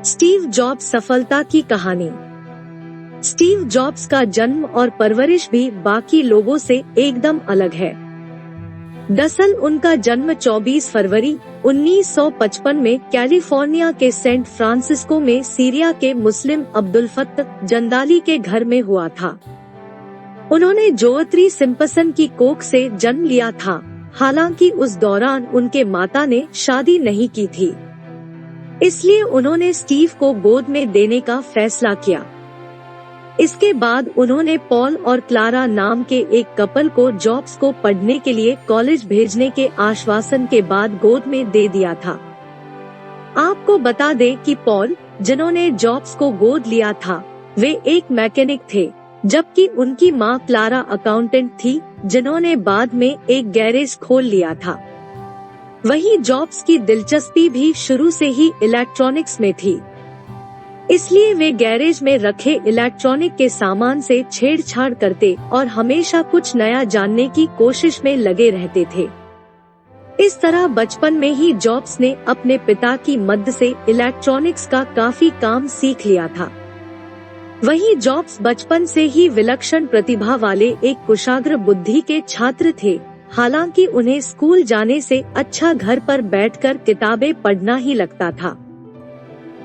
Steve jobs सफलता की कहानी। स्टीव जॉब्स का जन्म और परवरिश भी बाकी लोगों से एकदम अलग है। दरअसल उनका जन्म 24 फरवरी 1955 में कैलिफोर्निया के सेंट फ्रांसिस्को में सीरिया के मुस्लिम अब्दुल फत्तह जंदाली के घर में हुआ था। उन्होंने जोएत्री सिम्पसन की कोख से जन्म लिया था। हालांकि उस दौरान उनके माता ने शादी नहीं की थी, इसलिए उन्होंने स्टीव को गोद में देने का फैसला किया। इसके बाद उन्होंने पॉल और क्लारा नाम के एक कपल को जॉब्स को पढ़ने के लिए कॉलेज भेजने के आश्वासन के बाद गोद में दे दिया था। आपको बता दें कि पॉल, जिन्होंने जॉब्स को गोद लिया था, वे एक मैकेनिक थे, जबकि उनकी मां क्लारा अकाउंटेंट थी, जिन्होंने बाद में एक गैरेज खोल लिया था। वहीं जॉब्स की दिलचस्पी भी शुरू से ही इलेक्ट्रॉनिक्स में थी, इसलिए वे गैरेज में रखे इलेक्ट्रॉनिक के सामान से छेड़छाड़ करते और हमेशा कुछ नया जानने की कोशिश में लगे रहते थे। इस तरह बचपन में ही जॉब्स ने अपने पिता की मदद से इलेक्ट्रॉनिक्स का काफी काम सीख लिया था। वहीं जॉब्स बचपन से ही विलक्षण प्रतिभा वाले एक कुशाग्र बुद्धि के छात्र थे। हालांकि उन्हें स्कूल जाने से अच्छा घर पर बैठकर किताबें पढ़ना ही लगता था।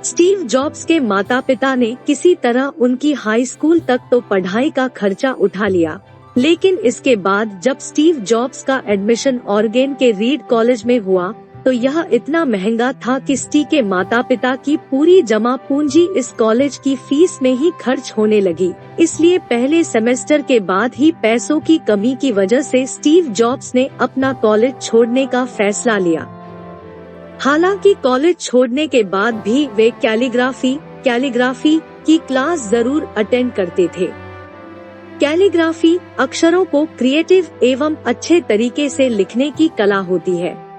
स्टीव जॉब्स के माता पिता ने किसी तरह उनकी हाई स्कूल तक तो पढ़ाई का खर्चा उठा लिया, लेकिन इसके बाद जब स्टीव जॉब्स का एडमिशन ऑरेगन के रीड कॉलेज में हुआ तो यह इतना महंगा था कि स्टीव के माता पिता की पूरी जमा पूंजी इस कॉलेज की फीस में ही खर्च होने लगी। इसलिए पहले सेमेस्टर के बाद ही पैसों की कमी की वजह से स्टीव जॉब्स ने अपना कॉलेज छोड़ने का फैसला लिया। हालांकि कॉलेज छोड़ने के बाद भी वे कैलीग्राफी की क्लास जरूर अटेंड करते थे। कैलीग्राफी अक्षरों को क्रिएटिव एवं अच्छे तरीके से लिखने की कला होती है।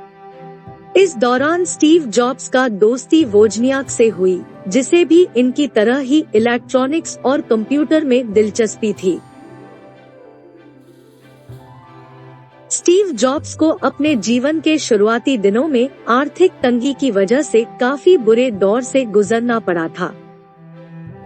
इस दौरान स्टीव जॉब्स का दोस्ती वोजनियाक से हुई, जिसे भी इनकी तरह ही इलेक्ट्रॉनिक्स और कंप्यूटर में दिलचस्पी थी। स्टीव जॉब्स को अपने जीवन के शुरुआती दिनों में आर्थिक तंगी की वजह से काफी बुरे दौर से गुजरना पड़ा था।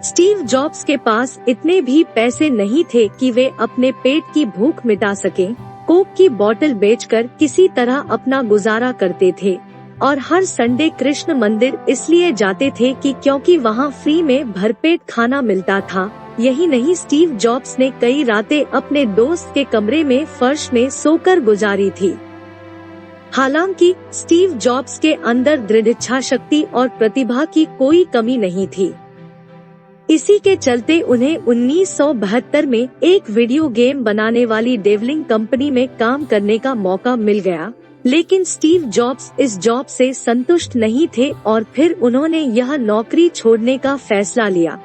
स्टीव जॉब्स के पास इतने भी पैसे नहीं थे कि वे अपने पेट की भूख मिटा सकें। कोक की बोतल बेचकर किसी तरह अपना गुजारा करते थे और हर संडे कृष्ण मंदिर इसलिए जाते थे कि क्योंकि वहां फ्री में भरपेट खाना मिलता था। यही नहीं, स्टीव जॉब्स ने कई रातें अपने दोस्त के कमरे में फर्श में सोकर गुजारी थी। हालांकि स्टीव जॉब्स के अंदर दृढ़ इच्छा शक्ति और प्रतिभा की कोई कमी नहीं थी। इसी के चलते उन्हें 1972 में एक वीडियो गेम बनाने वाली डेवलिंग कंपनी में काम करने का मौका मिल गया, लेकिन स्टीव जॉब्स इस जॉब से संतुष्ट नहीं थे और फिर उन्होंने यह नौकरी छोड़ने का फैसला लिया।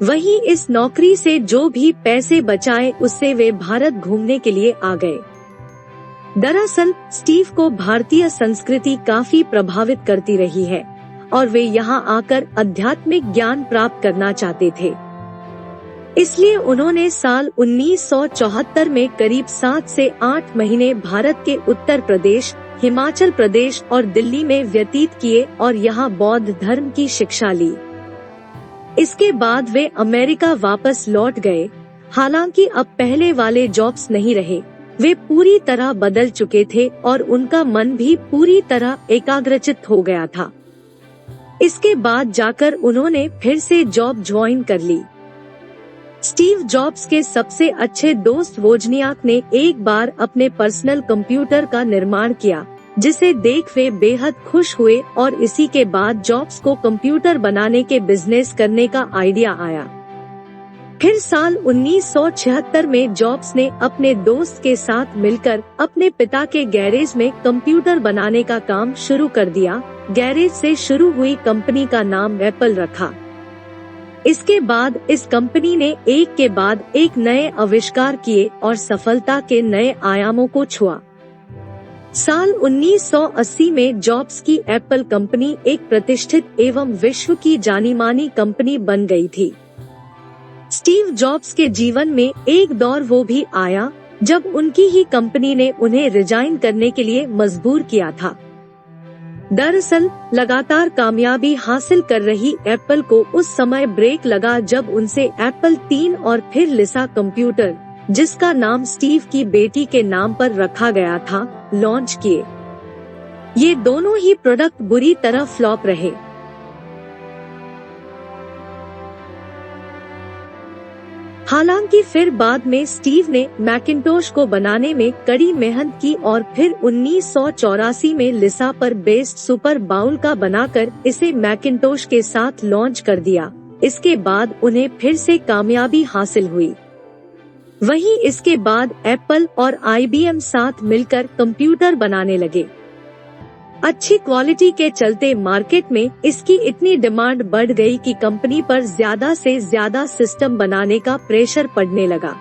वहीं इस नौकरी से जो भी पैसे बचाए उससे वे भारत घूमने के लिए आ गए। दरअसल स्टीव को भारतीय संस्कृति काफी प्रभावित करती रही है और वे यहाँ आकर आध्यात्मिक ज्ञान प्राप्त करना चाहते थे। इसलिए उन्होंने साल 1974 में करीब 7 से 8 महीने भारत के उत्तर प्रदेश, हिमाचल प्रदेश और दिल्ली में व्यतीत किए और यहाँ बौद्ध धर्म की शिक्षा ली। इसके बाद वे अमेरिका वापस लौट गए। हालांकि अब पहले वाले जॉब्स नहीं रहे, वे पूरी तरह बदल चुके थे और उनका मन भी पूरी तरह एकाग्रचित हो गया था। इसके बाद जाकर उन्होंने फिर से जॉब ज्वाइन कर ली। स्टीव जॉब्स के सबसे अच्छे दोस्त वोजनियाक ने एक बार अपने पर्सनल कंप्यूटर का निर्माण किया, जिसे देख वे बेहद खुश हुए और इसी के बाद जॉब्स को कंप्यूटर बनाने के बिजनेस करने का आइडिया आया। फिर साल 1976 में जॉब्स ने अपने दोस्त के साथ मिलकर अपने पिता के गैरेज में कंप्यूटर बनाने का काम शुरू कर दिया। गैरेज से शुरू हुई कंपनी का नाम एप्पल रखा। इसके बाद इस कंपनी ने एक के बाद एक नए आविष्कार किए और सफलता के नए आयामों को छुआ। साल 1980 में जॉब्स की एप्पल कंपनी एक प्रतिष्ठित एवं विश्व की जानी-मानी कंपनी बन गई थी। स्टीव जॉब्स के जीवन में एक दौर वो भी आया जब उनकी ही कंपनी ने उन्हें रिजाइन करने के लिए मजबूर किया था। दरअसल लगातार कामयाबी हासिल कर रही एप्पल को उस समय ब्रेक लगा जब उनसे एप्पल 3 और फिर लिसा कंप्यूटर, जिसका नाम स्टीव की बेटी के नाम पर रखा गया था, लॉन्च किए। ये दोनों ही प्रोडक्ट बुरी तरह फ्लॉप रहे। हालांकि फिर बाद में स्टीव ने मैकिंटोश को बनाने में कड़ी मेहनत की और फिर 1984 में लिसा पर बेस्ड सुपर बाउल का बनाकर इसे मैकिंटोश के साथ लॉन्च कर दिया। इसके बाद उन्हें फिर से कामयाबी हासिल हुई। वहीं इसके बाद एप्पल और IBM साथ मिलकर कंप्यूटर बनाने लगे। अच्छी क्वालिटी के चलते मार्केट में इसकी इतनी डिमांड बढ़ गई कि कंपनी पर ज्यादा से ज्यादा सिस्टम बनाने का प्रेशर पड़ने लगा।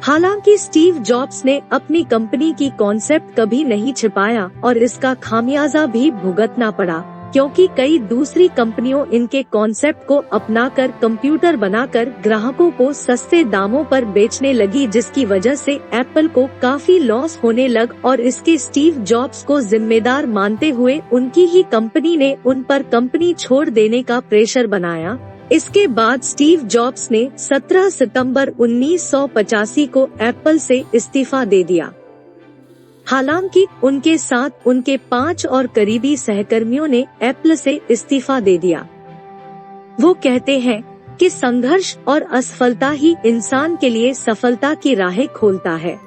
हालांकि स्टीव जॉब्स ने अपनी कंपनी की कॉन्सेप्ट कभी नहीं छिपाया और इसका खामियाजा भी भुगतना पड़ा, क्योंकि कई दूसरी कंपनियों इनके कॉन्सेप्ट को अपनाकर कंप्यूटर बनाकर ग्राहकों को सस्ते दामों पर बेचने लगी, जिसकी वजह से एप्पल को काफी लॉस होने लग और इसके स्टीव जॉब्स को जिम्मेदार मानते हुए उनकी ही कंपनी ने उन पर कंपनी छोड़ देने का प्रेशर बनाया। इसके बाद स्टीव जॉब्स ने 17 सितंबर 1985 को एप्पल से इस्तीफा दे दिया। हालांकि उनके साथ उनके 5 और करीबी सहकर्मियों ने एप्पल से इस्तीफा दे दिया। वो कहते हैं कि संघर्ष और असफलता ही इंसान के लिए सफलता की राहें खोलता है।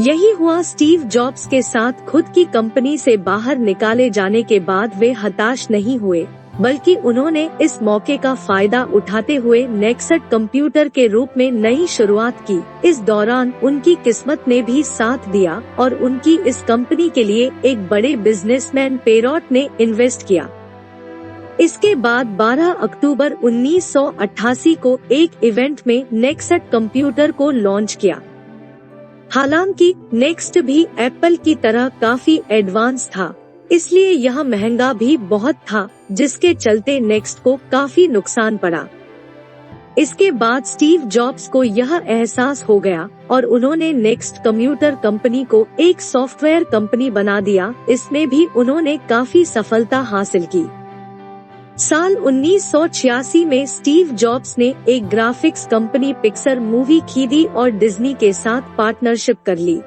यही हुआ स्टीव जॉब्स के साथ। खुद की कंपनी से बाहर निकाले जाने के बाद वे हताश नहीं हुए, बल्कि उन्होंने इस मौके का फायदा उठाते हुए नेक्सट कंप्यूटर के रूप में नई शुरुआत की। इस दौरान उनकी किस्मत ने भी साथ दिया और उनकी इस कंपनी के लिए एक बड़े बिजनेसमैन पेरोट ने इन्वेस्ट किया। इसके बाद 12 अक्टूबर 1988 को एक इवेंट में नेक्सट कंप्यूटर को लॉन्च किया। हालांकि नेक्स्ट भी एप्पल की तरह काफी एडवांस था, इसलिए यह महंगा भी बहुत था, जिसके चलते नेक्स्ट को काफी नुकसान पड़ा। इसके बाद स्टीव जॉब्स को यह एहसास हो गया और उन्होंने नेक्स्ट कंप्यूटर कंपनी को एक सॉफ्टवेयर कंपनी बना दिया। इसमें भी उन्होंने काफी सफलता हासिल की। साल 1986 में स्टीव जॉब्स ने एक ग्राफिक्स कंपनी पिक्सर मूवी खरीदी और डिज्नी के साथ पार्टनरशिप कर ली।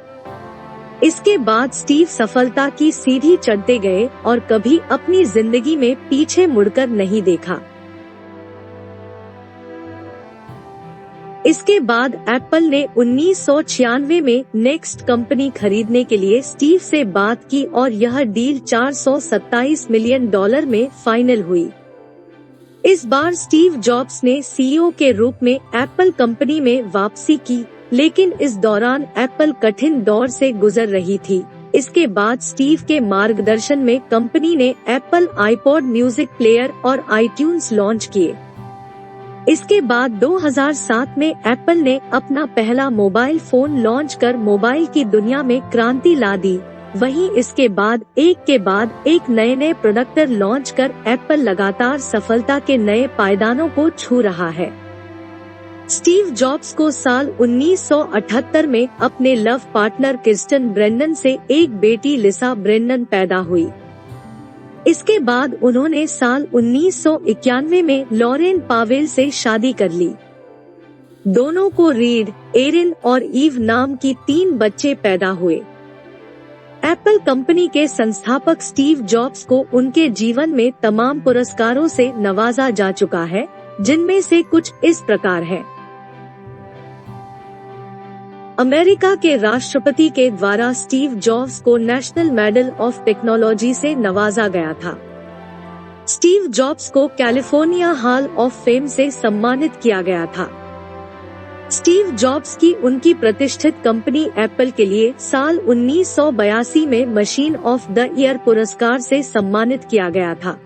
इसके बाद स्टीव सफलता की सीढ़ी चढ़ते गए और कभी अपनी जिंदगी में पीछे मुड़कर नहीं देखा। इसके बाद एप्पल ने 1996 में नेक्स्ट कंपनी खरीदने के लिए स्टीव से बात की और यह डील $427 मिलियन में फाइनल हुई। इस बार स्टीव जॉब्स ने CEO के रूप में एप्पल कंपनी में वापसी की, लेकिन इस दौरान एप्पल कठिन दौर से गुजर रही थी। इसके बाद स्टीव के मार्गदर्शन में कंपनी ने एप्पल आईपॉड म्यूजिक प्लेयर और iTunes लॉन्च किए। इसके बाद 2007 में एप्पल ने अपना पहला मोबाइल फोन लॉन्च कर मोबाइल की दुनिया में क्रांति ला दी। वहीं इसके बाद एक नए प्रोडक्ट लॉन्च कर एप्पल लगातार सफलता के नए पायदानों को छू रहा है। स्टीव जॉब्स को साल 1978 में अपने लव पार्टनर किर्स्टन ब्रेंडन से एक बेटी लिसा ब्रेंडन पैदा हुई। इसके बाद उन्होंने साल 1991 में लॉरेन पावेल से शादी कर ली। दोनों को रीड, एरिन और ईव नाम की 3 बच्चे पैदा हुए। एप्पल कंपनी के संस्थापक स्टीव जॉब्स को उनके जीवन में तमाम पुरस्कारों से नवाजा जा चुका है, जिनमें से कुछ इस प्रकार है। अमेरिका के राष्ट्रपति के द्वारा स्टीव जॉब्स को नेशनल मेडल ऑफ टेक्नोलॉजी से नवाजा गया था। स्टीव जॉब्स को कैलिफोर्निया हॉल ऑफ फेम से सम्मानित किया गया था। स्टीव जॉब्स की उनकी प्रतिष्ठित कंपनी एप्पल के लिए साल 1982 में मशीन ऑफ द ईयर पुरस्कार से सम्मानित किया गया था।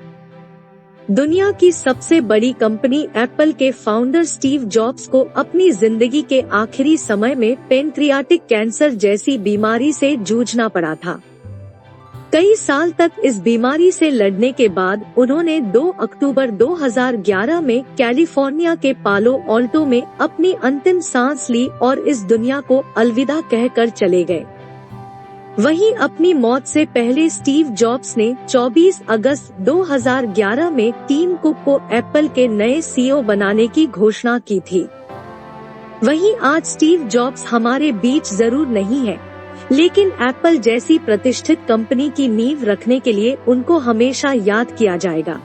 दुनिया की सबसे बड़ी कंपनी एप्पल के फाउंडर स्टीव जॉब्स को अपनी जिंदगी के आखिरी समय में पेनक्रियाटिक कैंसर जैसी बीमारी से जूझना पड़ा था। कई साल तक इस बीमारी से लड़ने के बाद उन्होंने 2 अक्टूबर 2011 में कैलिफोर्निया के पालो ऑल्टो में अपनी अंतिम सांस ली और इस दुनिया को अलविदा कहकर चले गए। वहीं अपनी मौत से पहले स्टीव जॉब्स ने 24 अगस्त 2011 में टिम कुक को एप्पल के नए सीईओ बनाने की घोषणा की थी। वहीं आज स्टीव जॉब्स हमारे बीच जरूर नहीं है, लेकिन एप्पल जैसी प्रतिष्ठित कंपनी की नींव रखने के लिए उनको हमेशा याद किया जाएगा।